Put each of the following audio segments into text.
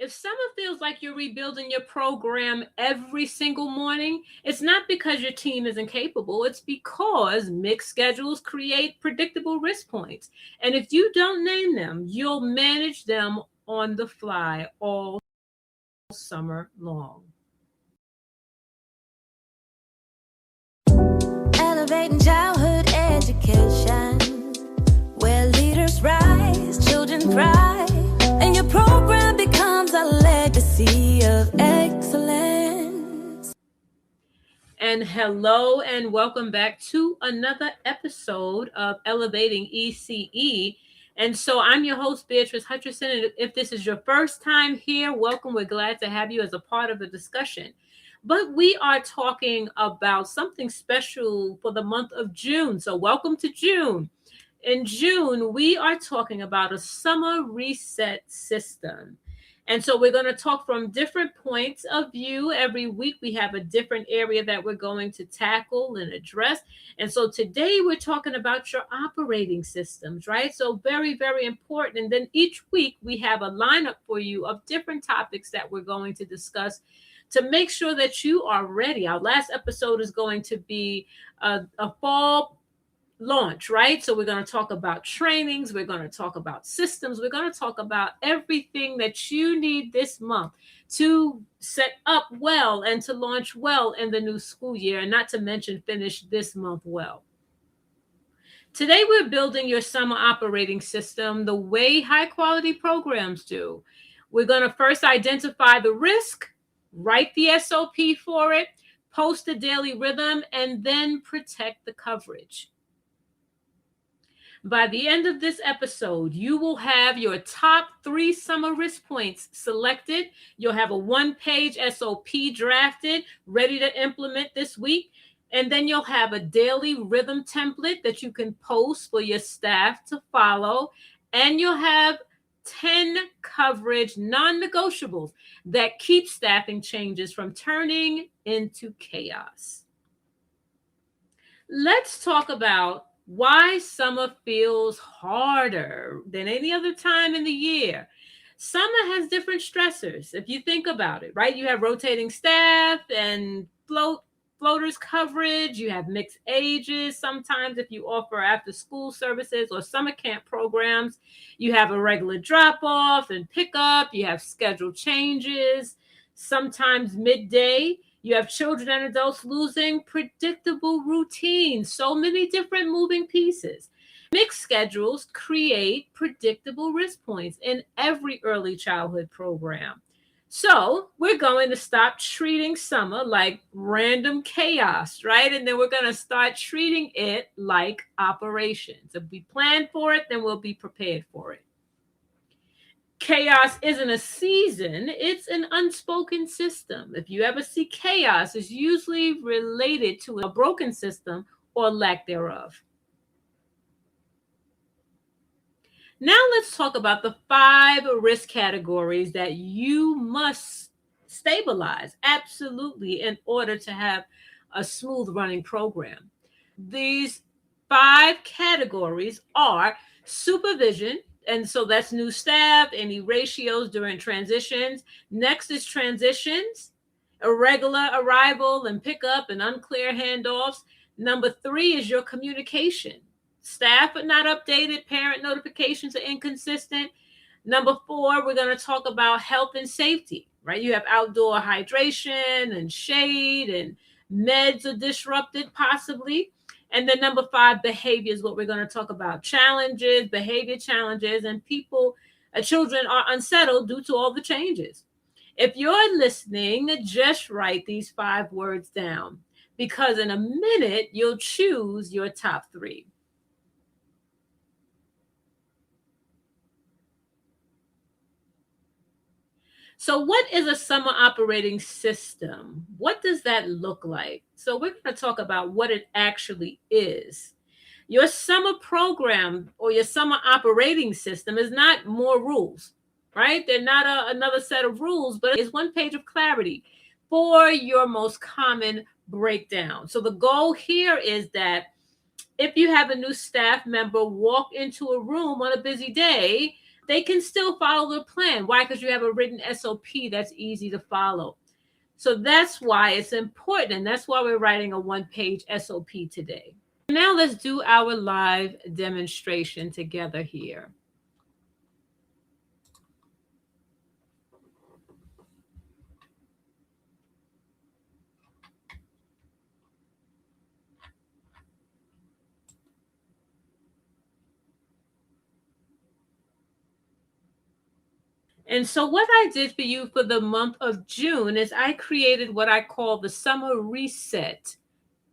If summer feels like you're rebuilding your program every single morning, it's not because your team isn't capable. It's because mixed schedules create predictable risk points. And if you don't name them, you'll manage them on the fly all summer long. Elevating childhood education, where leaders rise, children thrive, and your program becomes a legacy of excellence. And hello, and welcome back to another episode of Elevating ECE. And so I'm your host, Beatrice Hutcherson. And if this is your first time here, welcome. We're glad to have you as a part of the discussion. But we are talking about something special for the month of June. So welcome to June. In June, we are talking about a summer reset system. And so we're going to talk from different points of view. Every week we have a different area that we're going to tackle and address. And so today we're talking about your operating systems, right? So very, very important. And then each week we have a lineup for you of different topics that we're going to discuss to make sure that you are ready. Our last episode is going to be a fall launch, right? So we're going to talk about trainings, we're going to talk about systems, we're going to talk about everything that you need this month to set up well and to launch well in the new school year, and not to mention finish this month well. Today we're building your summer operating system the way high quality programs do. We're going to first identify the risk, write the SOP for it, post a daily rhythm, and then protect the coverage. By the end of this episode, you will have your top 3 summer risk points selected. You'll have a 1-page SOP drafted, ready to implement this week. And then you'll have a daily rhythm template that you can post for your staff to follow. And you'll have 10 coverage non-negotiables that keep staffing changes from turning into chaos. Let's talk about why summer feels harder than any other time in the year. Summer has different stressors, if you think about it, right? You have rotating staff and floaters coverage. You have mixed ages. Sometimes if you offer after school services or summer camp programs, you have a regular drop off and pickup. You have schedule changes, sometimes midday. You have children and adults losing predictable routines, so many different moving pieces. Mixed schedules create predictable risk points in every early childhood program. So we're going to stop treating summer like random chaos, right? And then we're going to start treating it like operations. If we plan for it, then we'll be prepared for it. Chaos isn't a season, it's an unspoken system. If you ever see chaos, it's usually related to a broken system or lack thereof. Now let's talk about the 5 risk categories that you must stabilize absolutely in order to have a smooth running program. These 5 categories are supervision. And so that's new staff, any ratios during transitions. Next is transitions, irregular arrival and pickup and unclear handoffs. Number 3 is your communication. Staff are not updated, parent notifications are inconsistent. Number 4, we're going to talk about health and safety, right? You have outdoor hydration and shade, and meds are disrupted possibly. And then number 5, behavior is what we're going to talk about. Challenges, behavior challenges, and children are unsettled due to all the changes. If you're listening, just write these 5 words down, because in a minute, you'll choose your top 3. So what is a summer operating system? What does that look like? So we're going to talk about what it actually is. Your summer program or your summer operating system is not more rules, right? They're not another set of rules, but it's 1 page of clarity for your most common breakdown. So the goal here is that if you have a new staff member walk into a room on a busy day, they can still follow the plan. Why? Because you have a written SOP that's easy to follow. So that's why it's important. And that's why we're writing a one-page SOP today. Now let's do our live demonstration together here. And so what I did for you for the month of June is I created what I call the Summer Reset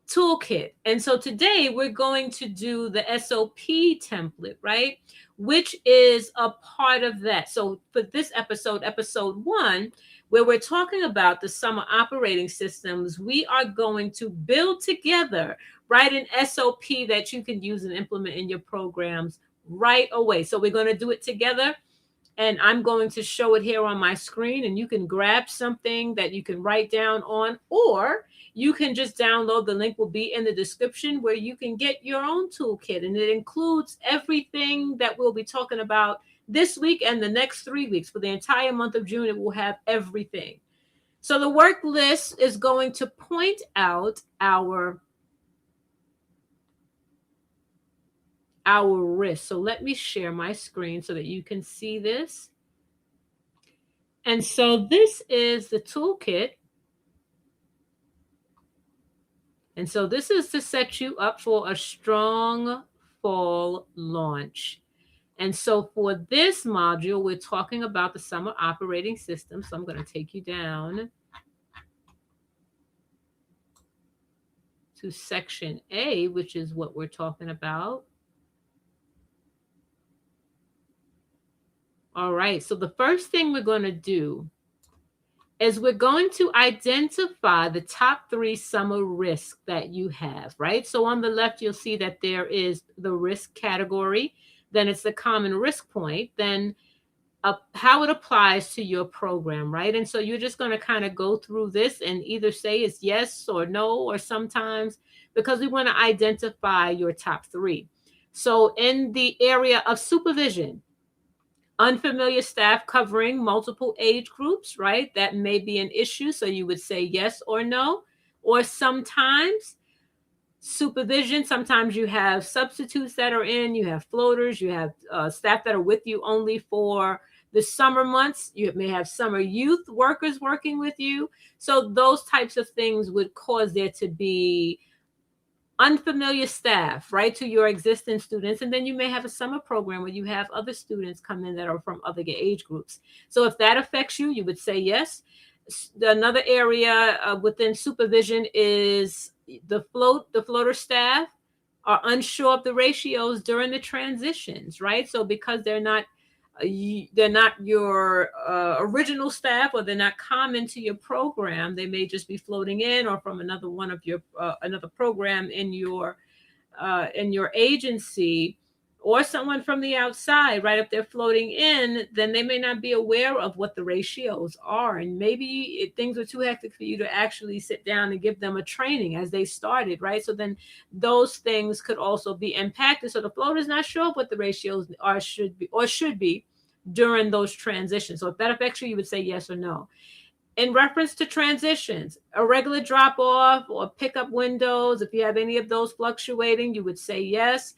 Toolkit. And so today we're going to do the SOP template, right? Which is a part of that. So for this episode, episode 1, where we're talking about the summer operating systems, we are going to build together, right, an SOP that you can use and implement in your programs right away. So we're going to do it together. And I'm going to show it here on my screen, and you can grab something that you can write down on, or you can just download. The link will be in the description where you can get your own toolkit. And it includes everything that we'll be talking about this week and the next 3 weeks. For the entire month of June, it will have everything. So the work list is going to point out our risk. So let me share my screen so that you can see this. And so this is the toolkit. And so this is to set you up for a strong fall launch. And so for this module, we're talking about the summer operating system. So I'm going to take you down to section A, which is what we're talking about. All right, so the first thing we're going to do is we're going to identify the top 3 summer risks that you have, right? So on the left, you'll see that there is the risk category, then it's the common risk point, then how it applies to your program, right? And so you're just going to kind of go through this and either say it's yes or no, or sometimes, because we want to identify your top 3. So in the area of supervision, unfamiliar staff covering multiple age groups, right? That may be an issue. So you would say yes or no. Or sometimes supervision, sometimes you have substitutes that are in, you have floaters, you have staff that are with you only for the summer months. You may have summer youth workers working with you. So those types of things would cause there to be unfamiliar staff, right, to your existing students. And then you may have a summer program where you have other students come in that are from other age groups. So if that affects you, you would say yes. Another area within supervision is the floater staff are unsure of the ratios during the transitions, right? So because they're not your original staff, or they're not common to your program, they may just be floating in or from another one of your another program in your agency, or someone from the outside, right? If they're floating in, then they may not be aware of what the ratios are, and maybe things are too hectic for you to actually sit down and give them a training as they started, right? So then those things could also be impacted. So the floater's not sure what the ratios are, should be during those transitions. So if that affects you, you would say yes or no. In reference to transitions, irregular drop off or pickup windows, if you have any of those fluctuating, you would say yes.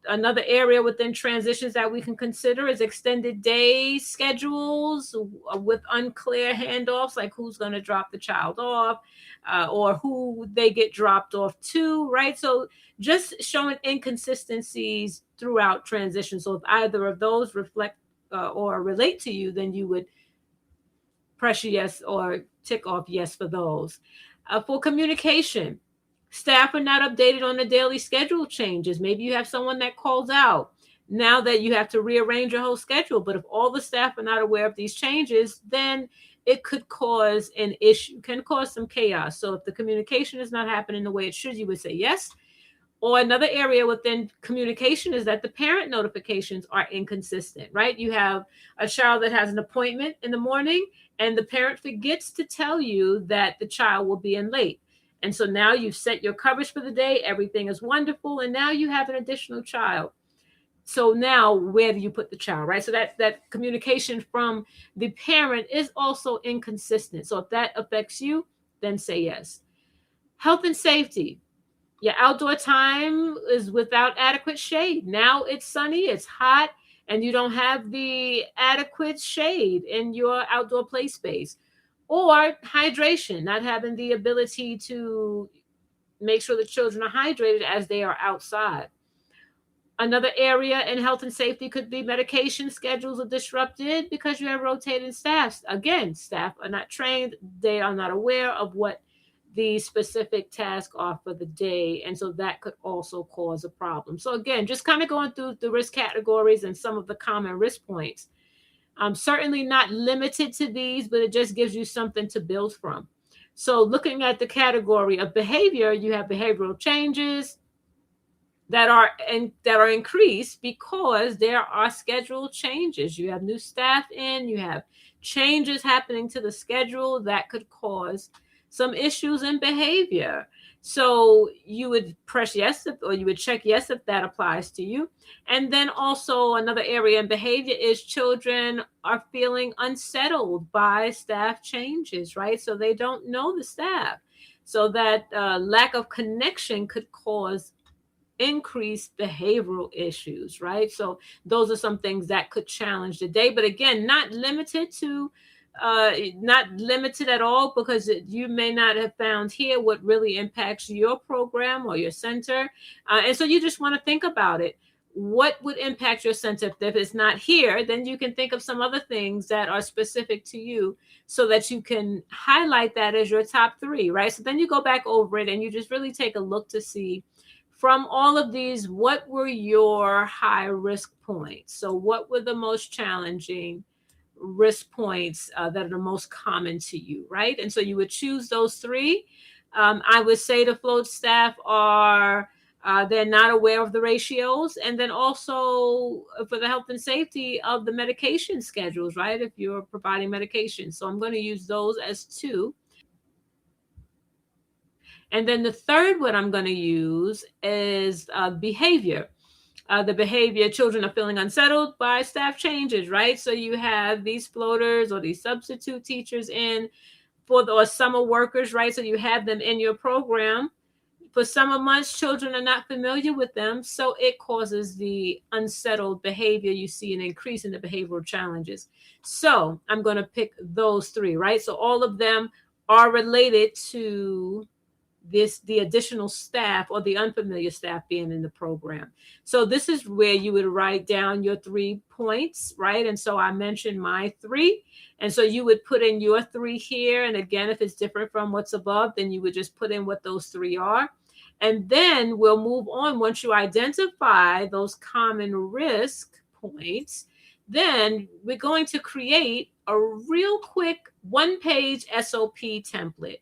Another area within transitions that we can consider is extended day schedules with unclear handoffs, like who's going to drop the child off or who they get dropped off to, right? So just showing inconsistencies throughout transition. So if either of those reflect or relate to you, then you would press yes or tick off yes for those. For communication, staff are not updated on the daily schedule changes. Maybe you have someone that calls out. Now that you have to rearrange your whole schedule, but if all the staff are not aware of these changes, then it could cause an issue, can cause some chaos. So if the communication is not happening the way it should, you would say yes. Or another area within communication is that the parent notifications are inconsistent, right? You have a child that has an appointment in the morning and the parent forgets to tell you that the child will be in late. And so now you've set your coverage for the day, everything is wonderful, and now you have an additional child. So now where do you put the child, right? So that communication from the parent is also inconsistent. So if that affects you, then say yes. Health and safety. Your outdoor time is without adequate shade. Now it's sunny, it's hot, and you don't have the adequate shade in your outdoor play space. Or hydration, not having the ability to make sure the children are hydrated as they are outside. Another area in health and safety could be medication schedules are disrupted because you have rotating staffs. Again, staff are not trained, they are not aware of what the specific tasks are for the day. And so that could also cause a problem. So, again, just kind of going through the risk categories and some of the common risk points. Certainly not limited to these, but it just gives you something to build from. So, looking at the category of behavior, you have behavioral changes, that are increased because there are schedule changes. You have new staff in, you have changes happening to the schedule that could cause some issues in behavior. So you would press yes or you would check yes if that applies to you. And then also another area in behavior is children are feeling unsettled by staff changes, right? So they don't know the staff. So that lack of connection could cause increased behavioral issues, right? So those are some things that could challenge the day, but again, not limited at all, because you may not have found here what really impacts your program or your center, and so you just want to think about it. What would impact your center? If it's not here, then you can think of some other things that are specific to you so that you can highlight that as your top three, right? So then you go back over it and you just really take a look to see from all of these, what were your high risk points? So, what were the most challenging risk points that are the most common to you, right? And so you would choose those three. I would say the float staff are they're not aware of the ratios, and then also for the health and safety of the medication schedules, right? If you're providing medication, so I'm going to use those as two. And then the third one I'm going to use is behavior. The behavior, children are feeling unsettled by staff changes, right? So you have these floaters or these substitute teachers in for the or summer workers, right? So you have them in your program. For summer months, children are not familiar with them, so it causes the unsettled behavior. You see an increase in the behavioral challenges. So I'm going to pick those three, right? So all of them are related to the additional staff or the unfamiliar staff being in the program. So this is where you would write down your 3 points, right? And so I mentioned my 3. And so you would put in your 3 here. And again, if it's different from what's above, then you would just put in what those 3 are. And then we'll move on. Once you identify those common risk points, then we're going to create a real quick 1-page SOP template,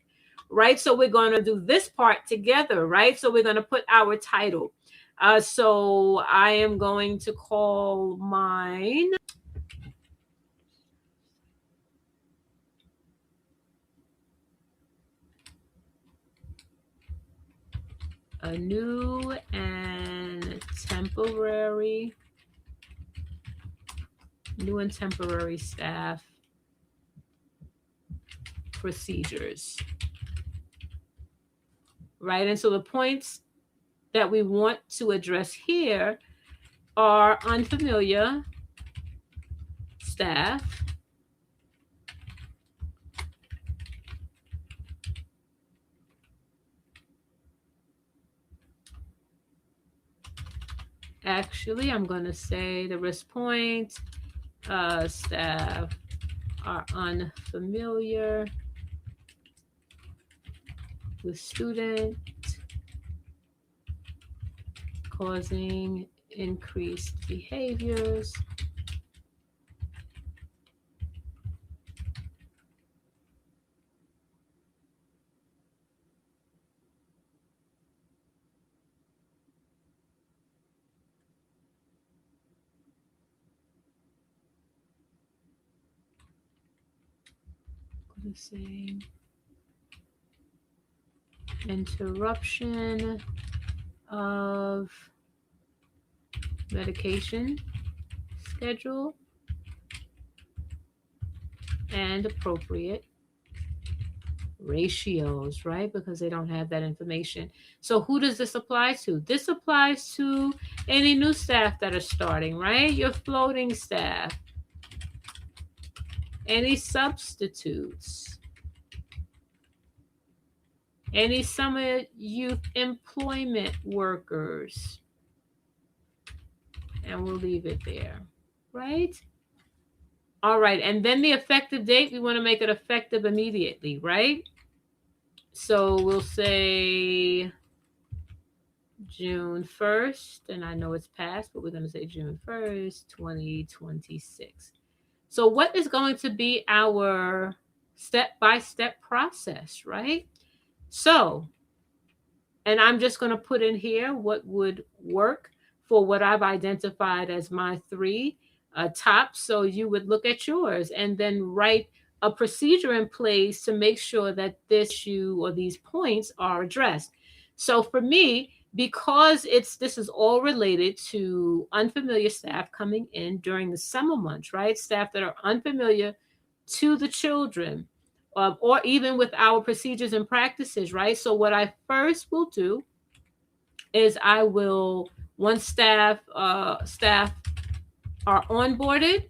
right? So we're going to do this part together, right? So we're going to put our title. So I am going to call mine a new and temporary staff procedures, right? And so the points that we want to address here are unfamiliar staff, actually I'm going to say the risk point, staff are unfamiliar with student, causing increased behaviors. Say interruption of medication schedule, and appropriate ratios, right? Because they don't have that information. So who does this apply to? This applies to any new staff that are starting, right? Your floating staff, any substitutes, any summer youth employment workers. And we'll leave it there, right? All right, and then the effective date, we want to make it effective immediately, right? So we'll say June 1st, and I know it's past, but we're going to say June 1st, 2026. So what is going to be our step-by-step process, right? So, and I'm just going to put in here what would work for what I've identified as my three tops. So you would look at yours and then write a procedure in place to make sure that this issue or these points are addressed. So for me, because this is all related to unfamiliar staff coming in during the summer months, right? Staff that are unfamiliar to the children, or even with our procedures and practices, right? So what I first will do is I will, once staff are onboarded,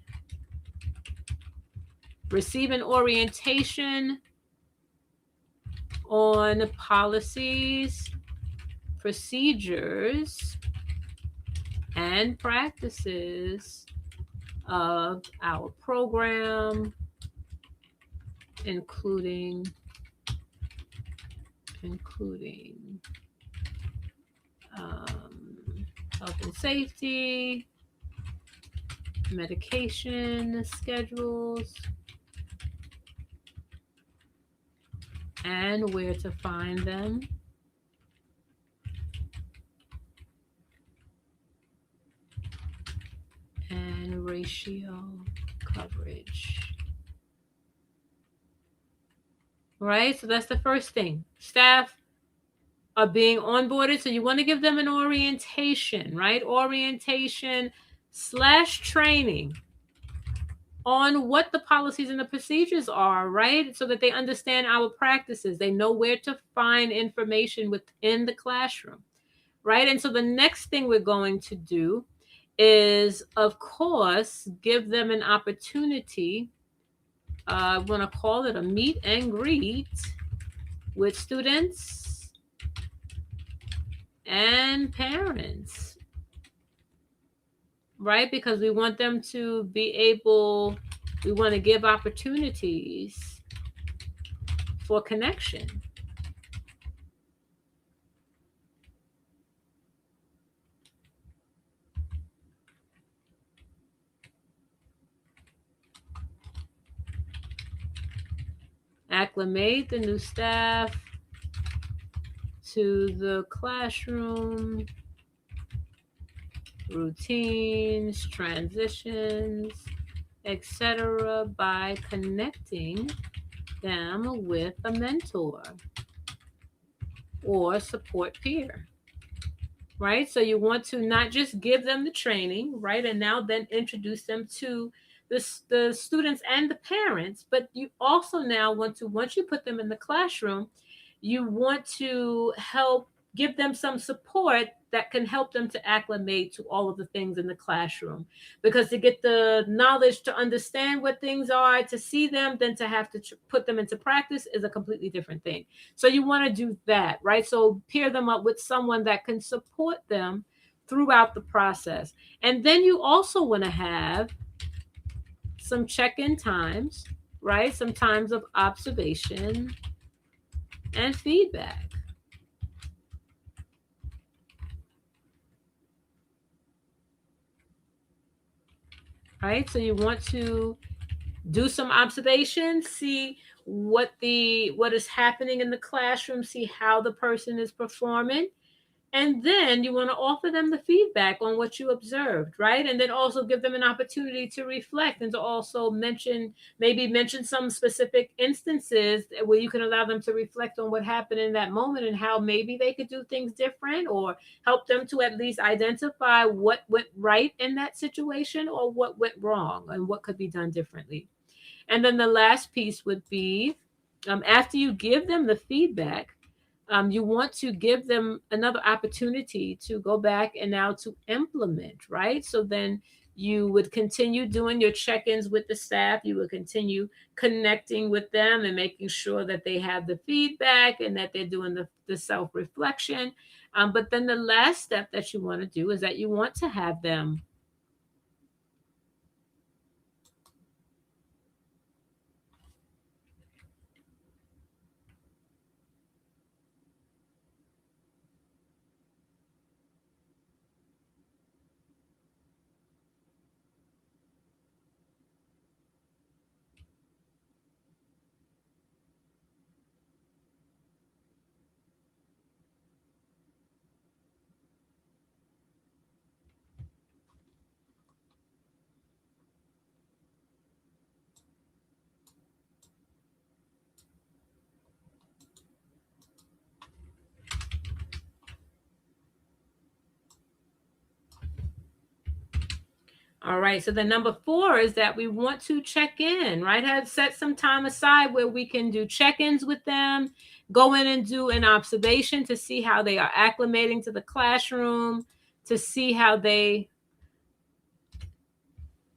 receive an orientation on policies, procedures, and practices of our program, including health and safety, medication schedules, and where to find them, and ratio coverage. Right? So that's the first thing. Staff are being onboarded, so you want to give them an orientation, right? Orientation / training on what the policies and the procedures are, right? So that they understand our practices. They know where to find information within the classroom, right? And so the next thing we're going to do is, of course, give them an opportunity. I want to call it a meet and greet with students and parents, right? Because we want them to be able, we want to give opportunities for connection. Acclimate the new staff to the classroom, routines, transitions, etc., by connecting them with a mentor or support peer, right? So you want to not just give them the training, right, and now then introduce them to the students and the parents, but you also now want to, once you put them in the classroom, you want to help give them some support that can help them to acclimate to all of the things in the classroom. Because to get the knowledge to understand what things are, to see them, then to have to put them into practice is a completely different thing. So you want to do that, right? So pair them up with someone that can support them throughout the process. And then you also want to have some check-in times, right? Some times of observation and feedback. Right? So you want to do some observation, see what is happening in the classroom, see how the person is performing, And then you want to offer them the feedback on what you observed, right? And then also give them an opportunity to reflect and to also mention some specific instances where you can allow them to reflect on what happened in that moment and how maybe they could do things different, or help them to at least identify what went right in that situation or what went wrong and what could be done differently. And then the last piece would be, after you give them the feedback, you want to give them another opportunity to go back and now to implement, right? So then you would continue doing your check-ins with the staff. You would continue connecting with them and making sure that they have the feedback and that they're doing the self-reflection. But then the last step that you want to do is that you want to have them. All right. So the number four is that we want to check in, right? Have set some time aside where we can do check-ins with them, go in and do an observation to see how they are acclimating to the classroom, to see how they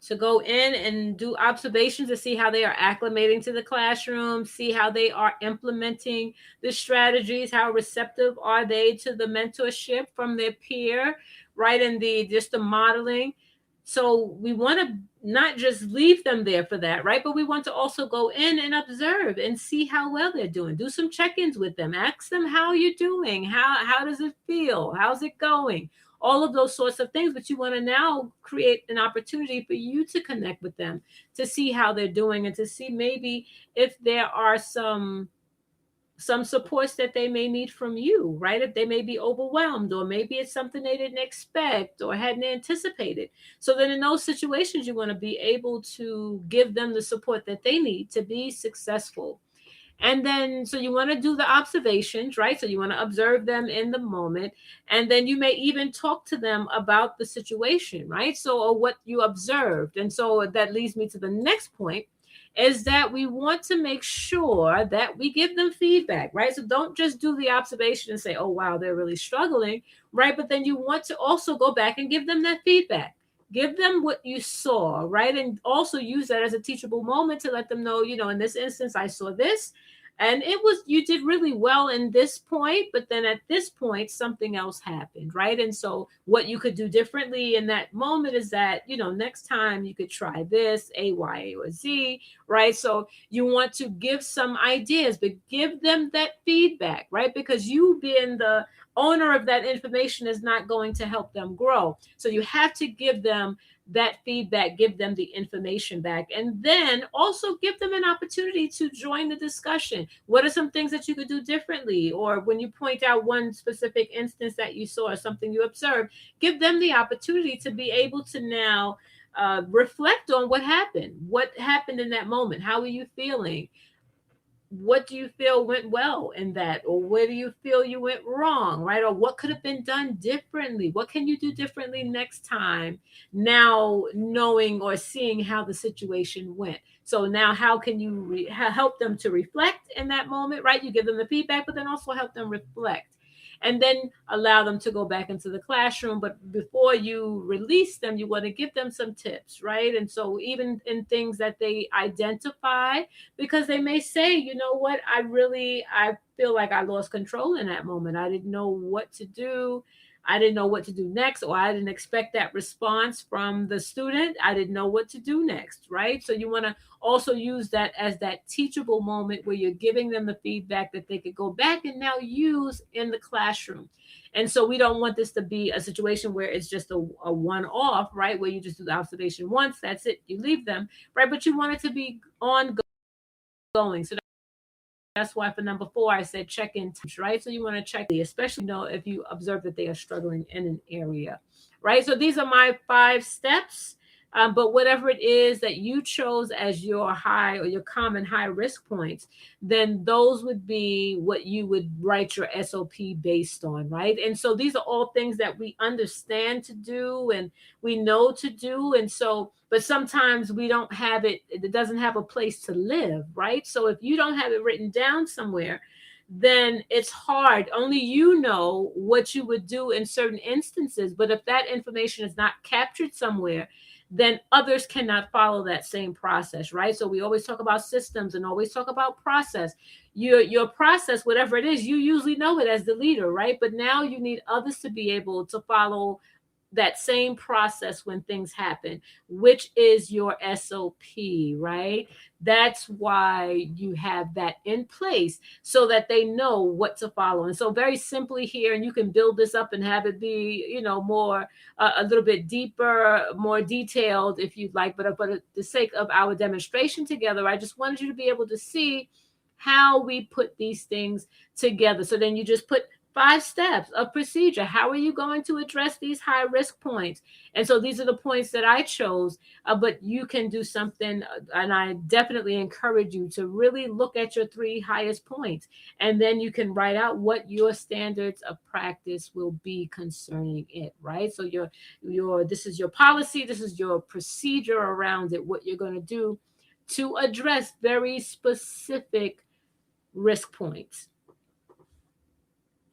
to go in and do observations to see how they are acclimating to the classroom, see how they are implementing the strategies, how receptive are they to the mentorship from their peer, right? And the just the modeling. So we want to not just leave them there for that, right? But we want to also go in and observe and see how well they're doing. Do some check-ins with them. Ask them how you're doing. How does it feel? How's it going? All of those sorts of things. But you want to now create an opportunity for you to connect with them, to see how they're doing, and to see maybe if there are some supports that they may need from you, right? If they may be overwhelmed, or maybe it's something they didn't expect or hadn't anticipated. So then in those situations, you want to be able to give them the support that they need to be successful. And then, so you want to do the observations, right? So you want to observe them in the moment. And then you may even talk to them about the situation, right? So, or what you observed. And so that leads me to the next point, is that we want to make sure that we give them feedback, right? So don't just do the observation and say, oh, wow, they're really struggling, right? But then you want to also go back and give them that feedback. Give them what you saw, right? And also use that as a teachable moment to let them know, in this instance, I saw this. And you did really well in this point, but then at this point, something else happened, right? And so what you could do differently in that moment is that, next time you could try this, A, Y, or Z, right? So you want to give some ideas, but give them that feedback, right? Because you being the owner of that information is not going to help them grow. So you have to give them that feedback, give them the information back, and then also give them an opportunity to join the discussion. What are some things that you could do differently? Or when you point out one specific instance that you saw or something you observed, give them the opportunity to be able to now reflect on what happened in that moment. How are you feeling? What do you feel went well in that, or where do you feel you went wrong, right? Or what could have been done differently? What can you do differently next time, now knowing or seeing how the situation went? So now how can you help them to reflect in that moment, right? You give them the feedback, but then also help them reflect, and then allow them to go back into the classroom. But before you release them, you want to give them some tips, right? And so even in things that they identify, because they may say, you know what, I feel like I lost control in that moment. I didn't know what to do. I didn't know what to do next, or I didn't expect that response from the student. I didn't know what to do next, right? So you want to also use that as that teachable moment where you're giving them the feedback that they could go back and now use in the classroom. And so we don't want this to be a situation where it's just a one-off, right? Where you just do the observation once, that's it, you leave them, right? But you want it to be ongoing. So that's why for number 4, I said check in times, right? So you want to check, especially if you observe that they are struggling in an area, right? So these are my 5 steps. But whatever it is that you chose as your high or your common high risk points, then those would be what you would write your SOP based on, right? And so these are all things that we understand to do and we know to do. And so, but sometimes we don't have it, it doesn't have a place to live, right? So if you don't have it written down somewhere, then it's hard. Only you know what you would do in certain instances. But if that information is not captured somewhere, then others cannot follow that same process, right? So we always talk about systems and always talk about process. Your process, whatever it is, you usually know it as the leader, right? But now you need others to be able to follow that same process when things happen, which is your SOP, right? That's why you have that in place so that they know what to follow. And so very simply here, and you can build this up and have it be, more a little bit deeper, more detailed if you'd like, but for the sake of our demonstration together, I just wanted you to be able to see how we put these things together. So then you just put 5 steps of procedure. How are you going to address these high risk points? And so these are the points that I chose, but you can do something. And I definitely encourage you to really look at your 3 highest points. And then you can write out what your standards of practice will be concerning it, right? So this is your policy. This is your procedure around it, what you're going to do to address very specific risk points.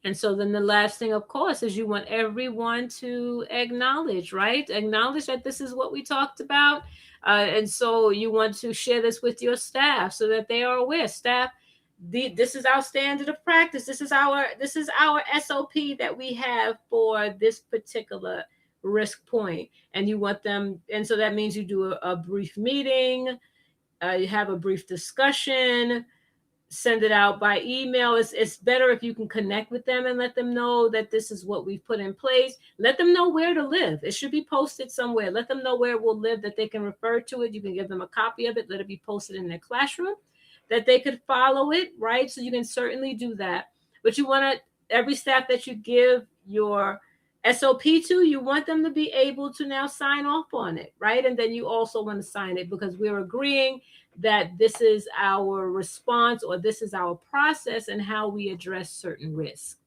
And so then the last thing, of course, is you want everyone to acknowledge, right? Acknowledge that this is what we talked about. And so you want to share this with your staff so that they are aware. Staff, this is our standard of practice. This is our SOP that we have for this particular risk point. And you want them, and so that means you do a brief meeting, you have a brief discussion, send it out by email. It's better if you can connect with them and let them know that this is what we've put in place. Let them know where to live. It should be posted somewhere. Let them know where it will live, that they can refer to it. You can give them a copy of it. Let it be posted in their classroom, that they could follow it, right? So you can certainly do that. But you want every staff that you give your SOP to, you want them to be able to now sign off on it, right? And then you also want to sign it because we're agreeing that this is our response or this is our process and how we address certain risks.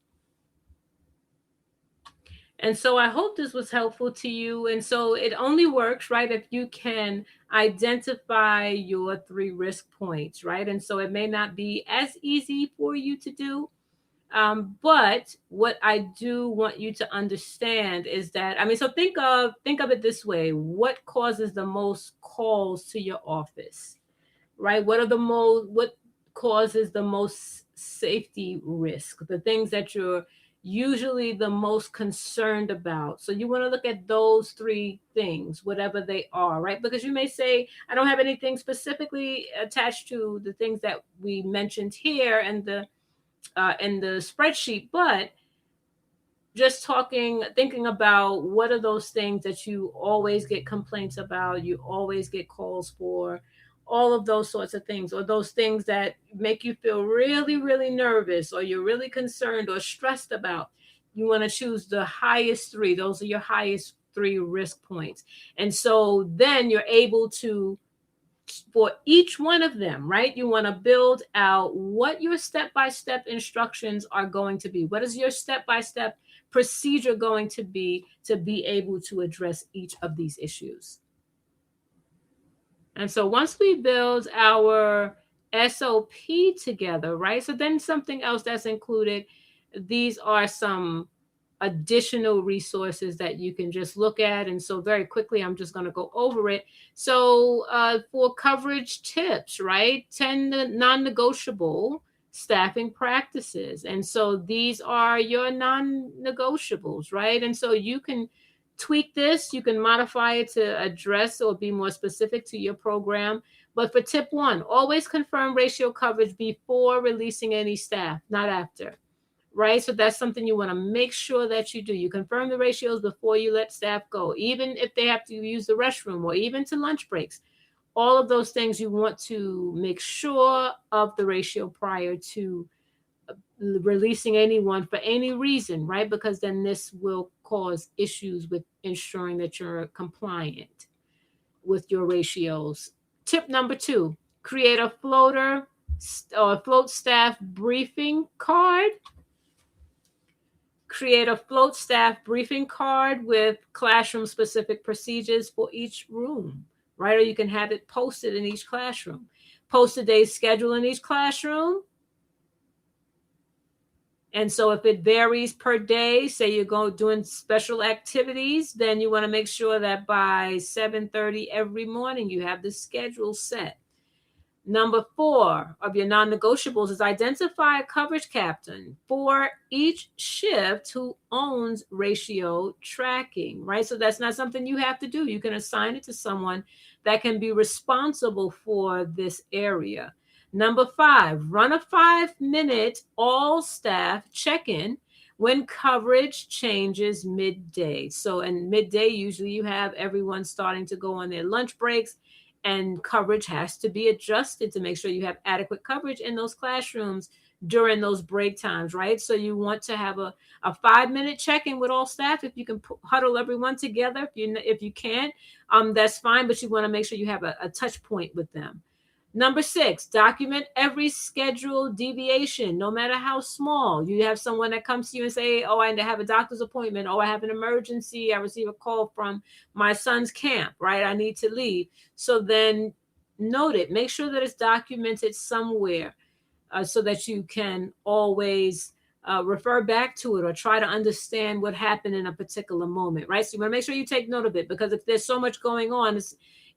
And so I hope this was helpful to you. And so it only works, right, if you can identify your 3 risk points, right? And so it may not be as easy for you to do. But what I do want you to understand is that, so think of it this way. What causes the most calls to your office, right? What causes the most safety risk? The things that you're usually the most concerned about. So you want to look at those 3 things, whatever they are, right? Because you may say, I don't have anything specifically attached to the things that we mentioned here and the spreadsheet, but just thinking about what are those things that you always get complaints about, you always get calls for, all of those sorts of things, or those things that make you feel really, really nervous, or you're really concerned or stressed about. You want to choose the highest 3. Those are your highest 3 risk points. And so then you're able to, for each one of them, right? You want to build out what your step-by-step instructions are going to be. What is your step-by-step procedure going to be able to address each of these issues? And so once we build our SOP together, right? So then something else that's included, these are some additional resources that you can just look at. And so very quickly, I'm just going to go over it. So for coverage tips, right? 10 non-negotiable staffing practices. And so these are your non-negotiables, right? And so you can tweak this, you can modify it to address or be more specific to your program. But for tip 1, always confirm ratio coverage before releasing any staff, not after. Right? So that's something you want to make sure that you do. You confirm the ratios before you let staff go, even if they have to use the restroom or even to lunch breaks. All of those things you want to make sure of the ratio prior to releasing anyone for any reason, right? Because then this will cause issues with ensuring that you're compliant with your ratios. Tip number 2, create a float staff briefing card. Create a float staff briefing card with classroom specific procedures for each room, right? Or you can have it posted in each classroom. Post a day's schedule in each classroom. And so if it varies per day, say you're going doing special activities, then you want to make sure that by 7:30 every morning you have the schedule set. Number 4 of your non-negotiables is identify a coverage captain for each shift who owns ratio tracking, right? So that's not something you have to do. You can assign it to someone that can be responsible for this area. Number 5, run a 5-minute all staff check-in when coverage changes midday. So in midday, usually you have everyone starting to go on their lunch breaks, and coverage has to be adjusted to make sure you have adequate coverage in those classrooms during those break times, right? So you want to have a 5-minute check-in with all staff. If you can huddle everyone together, if you can't, that's fine, but you want to make sure you have a touch point with them. Number 6, document every scheduled deviation, no matter how small. You have someone that comes to you and say, oh, I have a doctor's appointment. Oh, I have an emergency. I receive a call from my son's camp, right? I need to leave. So then note it. Make sure that it's documented somewhere so that you can always refer back to it or try to understand what happened in a particular moment, right? So you want to make sure you take note of it, because if there's so much going on,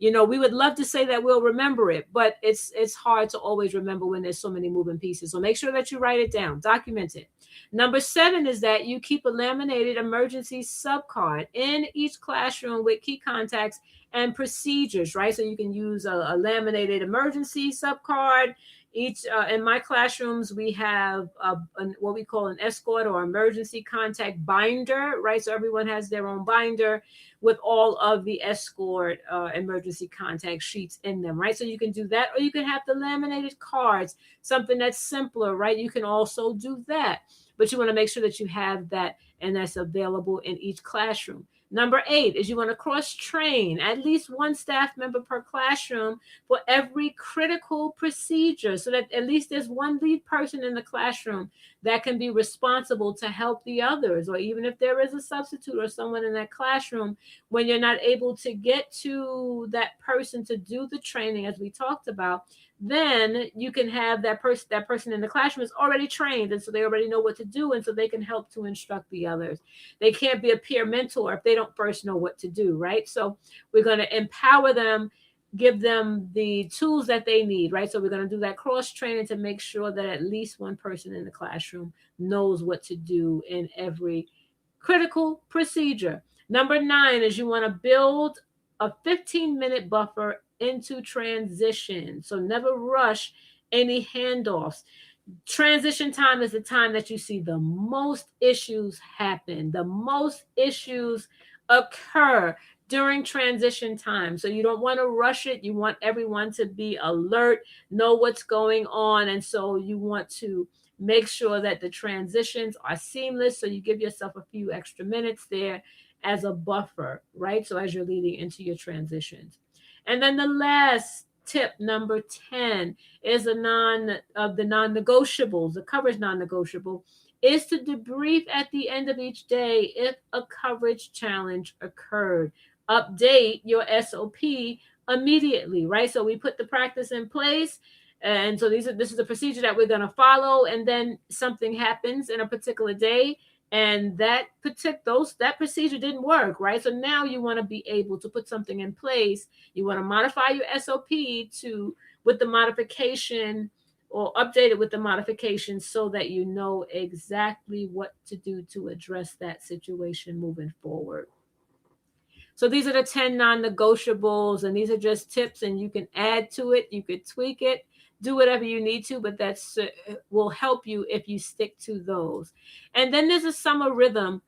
we would love to say that we'll remember it, but it's hard to always remember when there's so many moving pieces. So make sure that you write it down, document it. Number 7 is that you keep a laminated emergency subcard in each classroom with key contacts and procedures, right? So you can use a laminated emergency subcard. In my classrooms, we have what we call an escort or emergency contact binder, right? So everyone has their own binder with all of the escort emergency contact sheets in them, right? So you can do that, or you can have the laminated cards, something that's simpler, right? You can also do that, but you want to make sure that you have that and that's available in each classroom. Number 8 is you want to cross-train at least one staff member per classroom for every critical procedure, so that at least there's one lead person in the classroom that can be responsible to help the others. Or even if there is a substitute or someone in that classroom, when you're not able to get to that person to do the training, as we talked about, then you can have that person in the classroom is already trained, and so they already know what to do, and so they can help to instruct the others. They can't be a peer mentor if they don't first know what to do, right? So we're going to empower them, give them the tools that they need, right? So we're going to do that cross training to make sure that at least one person in the classroom knows what to do in every critical procedure. Number 9 is you want to build a 15-minute buffer into transition. So never rush any handoffs. Transition time is the time that you see the most issues happen. The most issues occur during transition time. So you don't want to rush it. You want everyone to be alert, know what's going on. And so you want to make sure that the transitions are seamless. So you give yourself a few extra minutes there as a buffer, right? So as you're leading into your transitions. And then the last tip, number 10, is the non-negotiables, the coverage non-negotiable, is to debrief at the end of each day if a coverage challenge occurred. Update your SOP immediately, right? So we put the practice in place. And so this is a procedure that we're going to follow. And then something happens in a particular day, and that procedure didn't work, right? So now you want to be able to put something in place. You want to modify your SOP with the modification, or update it with the modification, so that you know exactly what to do to address that situation moving forward. So these are the 10 non-negotiables, and these are just tips, and you can add to it, you could tweak it, do whatever you need to, but that's will help you if you stick to those. And then there's a summer rhythm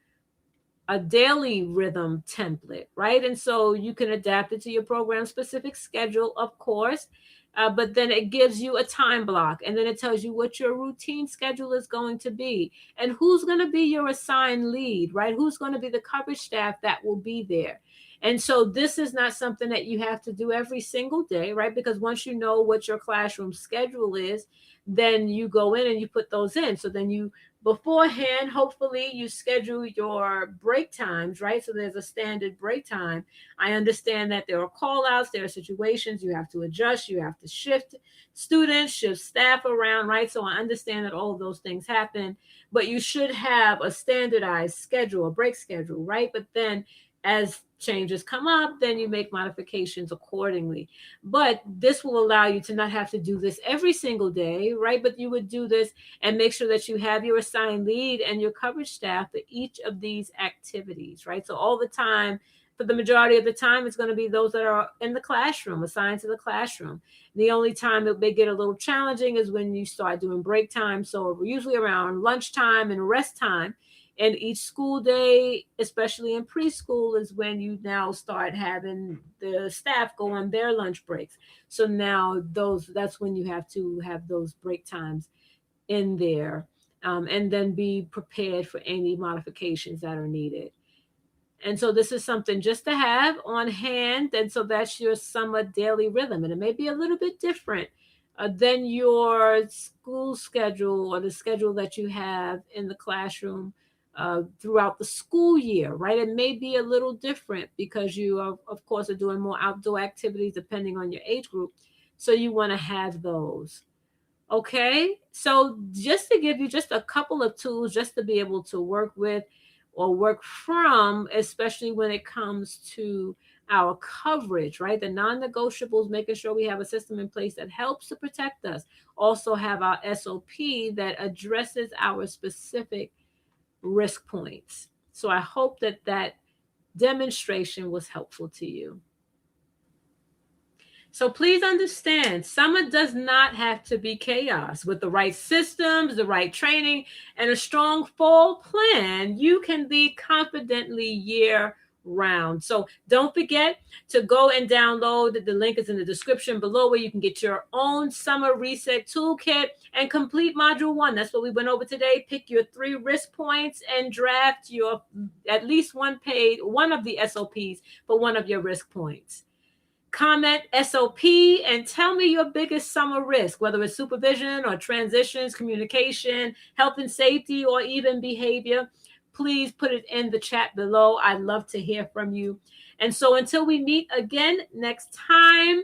a daily rhythm template, right? And so you can adapt it to your program specific schedule, of course. But then it gives you a time block, and then it tells you what your routine schedule is going to be and who's going to be your assigned lead, right? Who's going to be the coverage staff that will be there. And so this is not something that you have to do every single day, right? Because once you know what your classroom schedule is, then you go in and you put those in. So then you beforehand, hopefully you schedule your break times, right? So there's a standard break time. I understand that there are call outs, there are situations you have to adjust, you have to shift students, shift staff around, right? So I understand that all of those things happen, but you should have a standardized schedule, a break schedule, right? But then as changes come up, then you make modifications accordingly. But this will allow you to not have to do this every single day, right? But you would do this and make sure that you have your assigned lead and your coverage staff for each of these activities, right? So all the time, for the majority of the time, it's going to be those that are in the classroom, assigned to the classroom. The only time it may get a little challenging is when you start doing break time. So usually around lunchtime and rest time. And each school day, especially in preschool, is when you now start having the staff go on their lunch breaks. So now that's when you have to have those break times in there, and then be prepared for any modifications that are needed. And so this is something just to have on hand. And so that's your summer daily rhythm. And it may be a little bit different than your school schedule or the schedule that you have in the classroom throughout the school year, right? It may be a little different because you, of course, are doing more outdoor activities depending on your age group. So you want to have those. Okay. So just to give you just a couple of tools just to be able to work with or work from, especially when it comes to our coverage, right? The non-negotiables, making sure we have a system in place that helps to protect us. Also have our SOP that addresses our specific risk points. So I hope that demonstration was helpful to you. So please understand, summer does not have to be chaos. With the right systems, the right training, and a strong fall plan, you can lead confidently year round. So don't forget to go and download. The link is in the description below where you can get your own summer reset toolkit and complete module 1. That's what we went over today. Pick your 3 risk points and draft your at least one of the SOPs for one of your risk points. Comment SOP and tell me your biggest summer risk, whether it's supervision or transitions, communication, health and safety, or even behavior. Please put it in the chat below. I'd love to hear from you. And so until we meet again next time,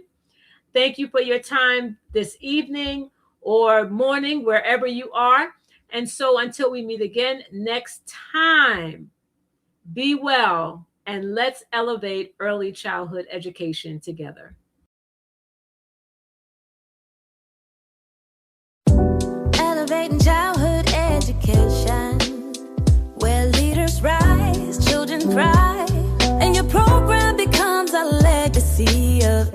thank you for your time this evening or morning, wherever you are. And so until we meet again next time, be well. And let's elevate early childhood education together. Elevating childhood education, where leaders rise, children thrive, and your program becomes a legacy of